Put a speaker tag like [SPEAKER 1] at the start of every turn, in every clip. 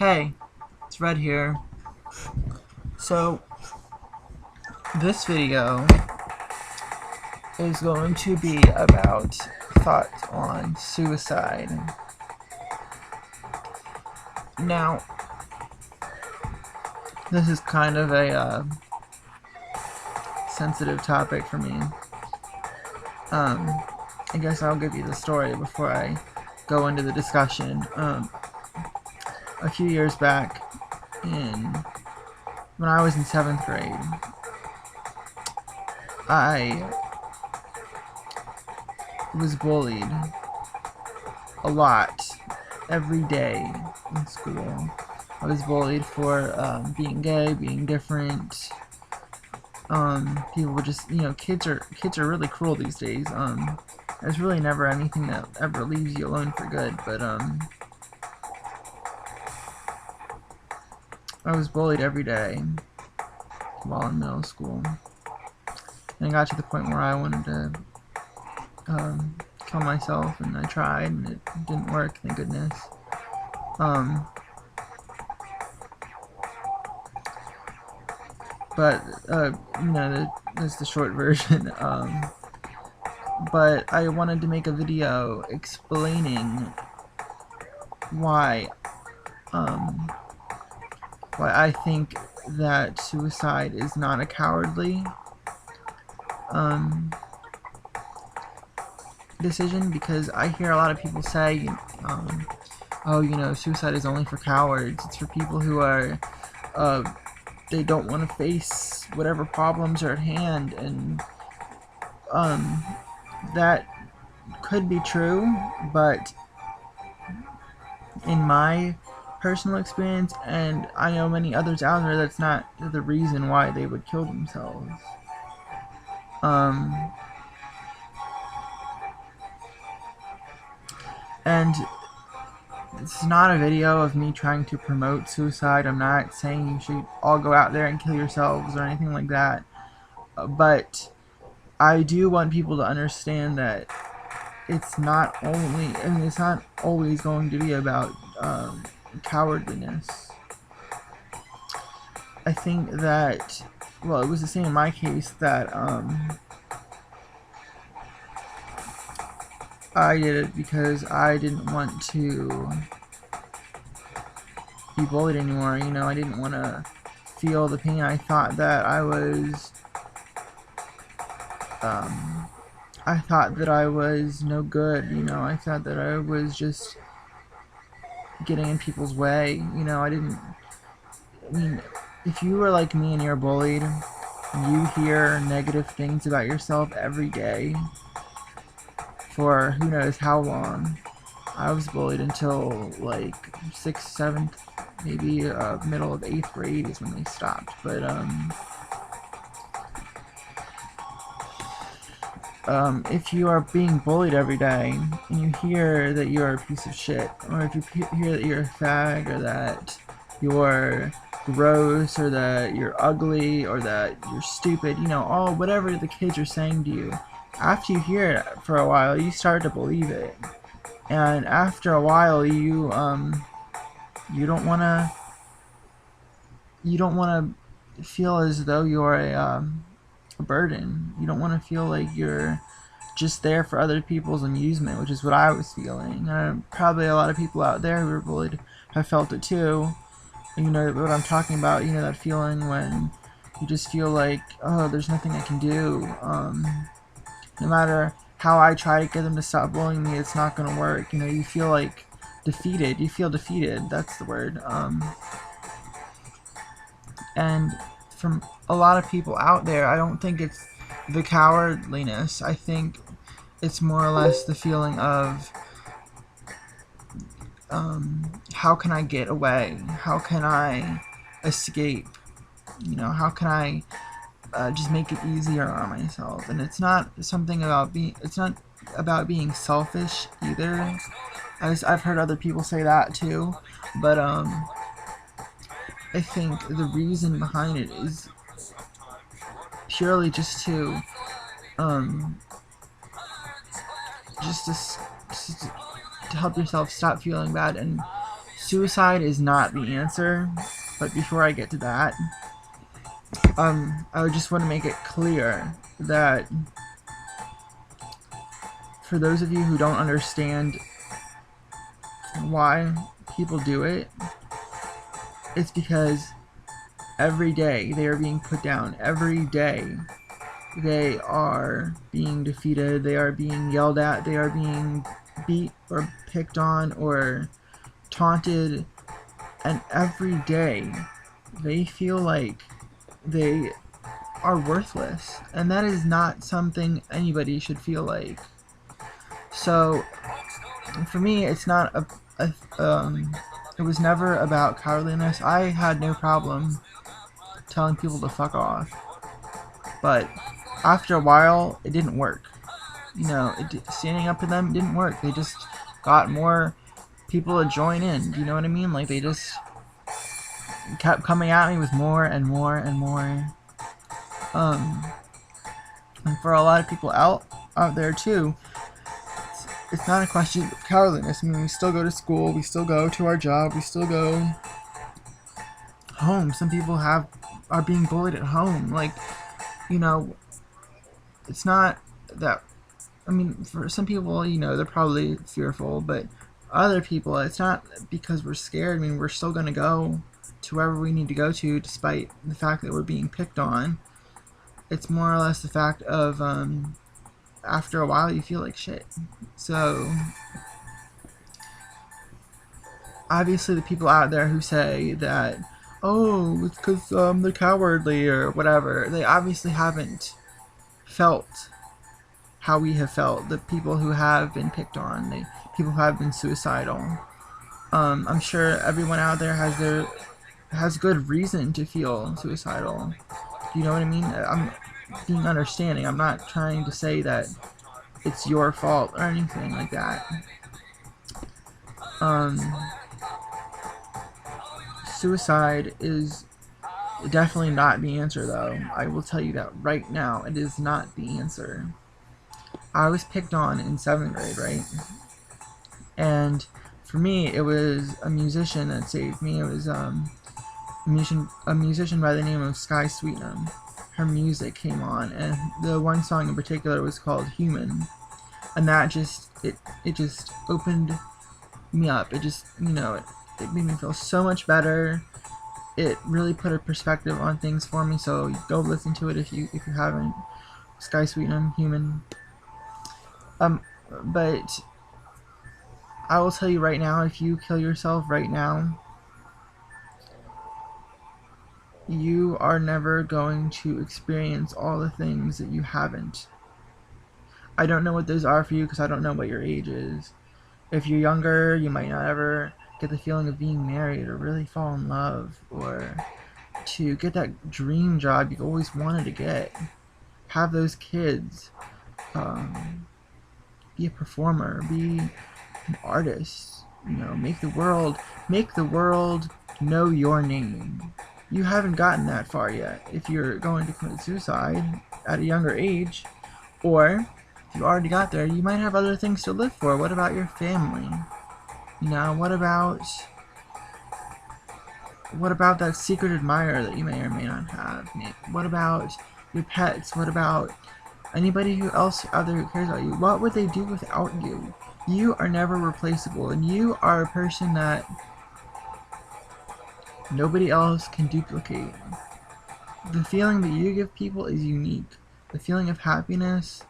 [SPEAKER 1] Hey, it's Red here. So, this video is going to be about thoughts on suicide. Now, this is kind of a sensitive topic for me. I guess I'll give you the story before I go into the discussion. A few years back, when I was in 7th grade, I was bullied a lot every day in school. I was bullied for being gay, being different. People would just, kids are really cruel these days. There's really never anything that ever leaves you alone for good, but I was bullied every day while in middle school. And I got to the point where I wanted to kill myself, and I tried, and it didn't work, thank goodness. But that's the short version. But I wanted to make a video explaining why I think that suicide is not a cowardly decision, because I hear a lot of people say, oh, suicide is only for cowards. It's for people who are, they don't want to face whatever problems are at hand, and that could be true, but in my personal experience, and I know many others out there, that's not the reason why they would kill themselves. And it's not a video of me trying to promote suicide. I'm not saying you should all go out there and kill yourselves or anything like that. But I do want people to understand that it's not always going to be about cowardliness. I think that, well, it was the same in my case, that I did it because I didn't want to be bullied anymore. I didn't want to feel the pain. I thought that I was no good. I thought that I was just getting in people's way. If you were like me and you're bullied, you hear negative things about yourself every day for who knows how long. I was bullied until like 6th, 7th, maybe middle of 8th grade is when they stopped. But if you are being bullied every day and you hear that you're a piece of shit, or if you hear that you're a fag, or that you're gross, or that you're ugly, or that you're stupid, all whatever the kids are saying to you, after you hear it for a while, you start to believe it. And after a while, you don't want to feel as though you're a burden. You don't want to feel like you're just there for other people's amusement, which is what I was feeling. And probably a lot of people out there who were bullied have felt it too. You know what I'm talking about, that feeling when you just feel like, oh, there's nothing I can do. No matter how I try to get them to stop bullying me, it's not going to work. You feel like defeated. You feel defeated. That's the word. And from a lot of people out there, I don't think it's the cowardliness. I think it's more or less the feeling of, how can I get away? How can I escape? How can I just make it easier on myself? And it's not about being selfish either. I've heard other people say that too, but I think the reason behind it is purely just to help yourself stop feeling bad, and suicide is not the answer. But before I get to that, I just want to make it clear that for those of you who don't understand why people do it, it's because every day they are being put down. Every day they are being defeated. They are being yelled at. They are being beat or picked on or taunted. And every day they feel like they are worthless. And that is not something anybody should feel like. So for me, it's not it was never about cowardliness. I had no problem telling people to fuck off. But after a while, it didn't work. You know, standing up to them didn't work. They just got more people to join in. Do you know what I mean? Like, they just kept coming at me with more and more and more. And for a lot of people out there too, it's not a question of cowardliness. I mean, we still go to school, we still go to our job, we still go home. Some people are being bullied at home. Like, you know, it's not that. I mean, for some people, you know, they're probably fearful, but other people, it's not because we're scared. I mean, we're still going to go to wherever we need to go to, despite the fact that we're being picked on. It's more or less the fact of, after a while, you feel like shit. So, obviously, the people out there who say that, oh, it's because they're cowardly or whatever, they obviously haven't felt how we have felt. The people who have been picked on, the people who have been suicidal. I'm sure everyone out there has good reason to feel suicidal. Do you know what I mean? I'm being understanding. I'm not trying to say that it's your fault or anything like that. Suicide is definitely not the answer, though. I will tell you that right now. It is not the answer. I was picked on in 7th grade, right? And for me, it was a musician that saved me. It was a musician by the name of Sky Sweetnam. Her music came on, and the one song in particular was called Human. And that just, it just opened me up. It just, you know, it made me feel so much better. It really put a perspective on things for me, so go listen to it if you haven't. Sky Sweetnam, Human. But I will tell you right now, if you kill yourself right now, you are never going to experience all the things that you haven't. I don't know what those are for you because I don't know what your age is. If you're younger, you might not ever get the feeling of being married or really fall in love or to get that dream job you've always wanted to get. Have those kids. Be a performer. Be an artist. You know, make the world know your name. You haven't gotten that far yet if you're going to commit suicide at a younger age, or if you already got there, you might have other things to live for. What about your family? You know, what about that secret admirer that you may or may not have? What about your pets? What about anybody who else out there who cares about you? What would they do without you? You are never replaceable, and you are a person that nobody else can duplicate. The feeling that you give people is unique. The feeling of happiness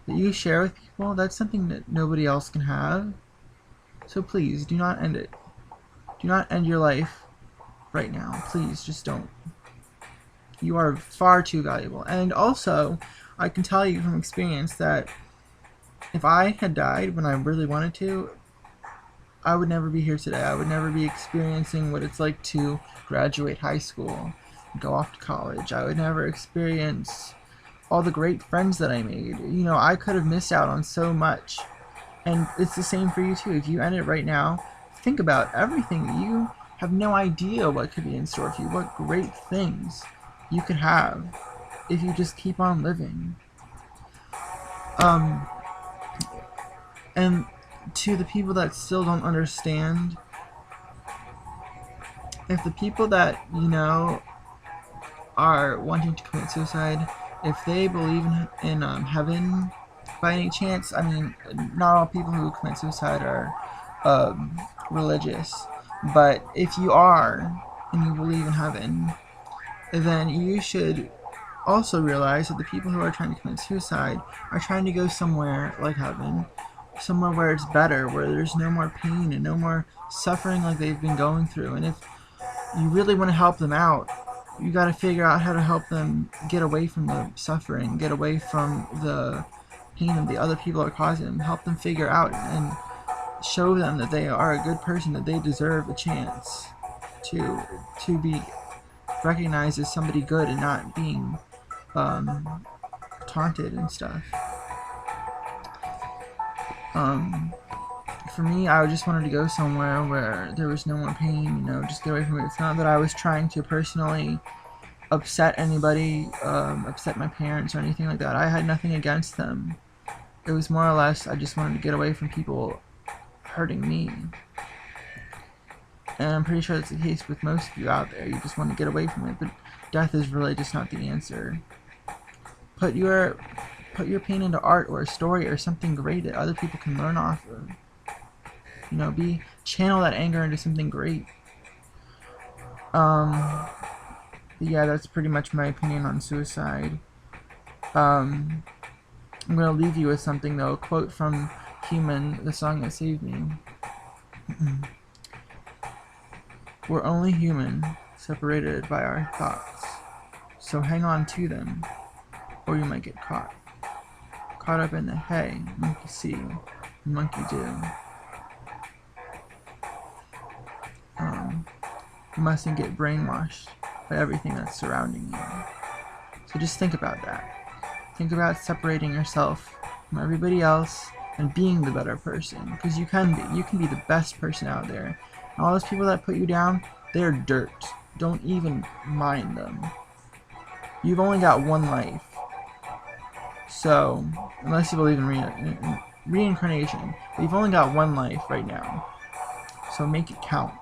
[SPEAKER 1] that you share with people, that's something that nobody else can have. So please, do not end it. Do not end your life right now. Please, just don't. You are far too valuable. And also, I can tell you from experience that if I had died when I really wanted to, I would never be here today. I would never be experiencing what it's like to graduate high school, go off to college. I would never experience all the great friends that I made. You know, I could have missed out on so much. And it's the same for you too. If you end it right now, think about everything that you have no idea what could be in store for you, what great things you could have if you just keep on living. And to the people that still don't understand if the people that you know are wanting to commit suicide, if they believe in heaven by any chance, I mean, not all people who commit suicide are religious, but if you are and you believe in heaven, then you should also realize that the people who are trying to commit suicide are trying to go somewhere like heaven, somewhere where it's better, where there's no more pain and no more suffering like they've been going through. And if you really want to help them out, you got to figure out how to help them get away from the suffering, get away from the pain that the other people are causing them. Help them figure out and show them that they are a good person, that they deserve a chance to be recognized as somebody good and not being taunted and stuff. For me, I just wanted to go somewhere where there was no more pain, just get away from it. It's not that I was trying to personally upset anybody, upset my parents or anything like that. I had nothing against them. It was more or less, I just wanted to get away from people hurting me. And I'm pretty sure that's the case with most of you out there. You just want to get away from it, but death is really just not the answer. Put your pain into art or a story or something great that other people can learn off of. Channel that anger into something great. Yeah, that's pretty much my opinion on suicide. I'm gonna leave you with something though, a quote from Human, the song that saved me. We're only human, separated by our thoughts. So hang on to them, or you might get caught. Caught up in the hay, monkey see, monkey do. You mustn't get brainwashed by everything that's surrounding you. So just think about that. Think about separating yourself from everybody else and being the better person, because you can be. You can be the best person out there. And all those people that put you down, they're dirt. Don't even mind them. You've only got one life. So, unless you believe in reincarnation, you've only got one life right now. So make it count.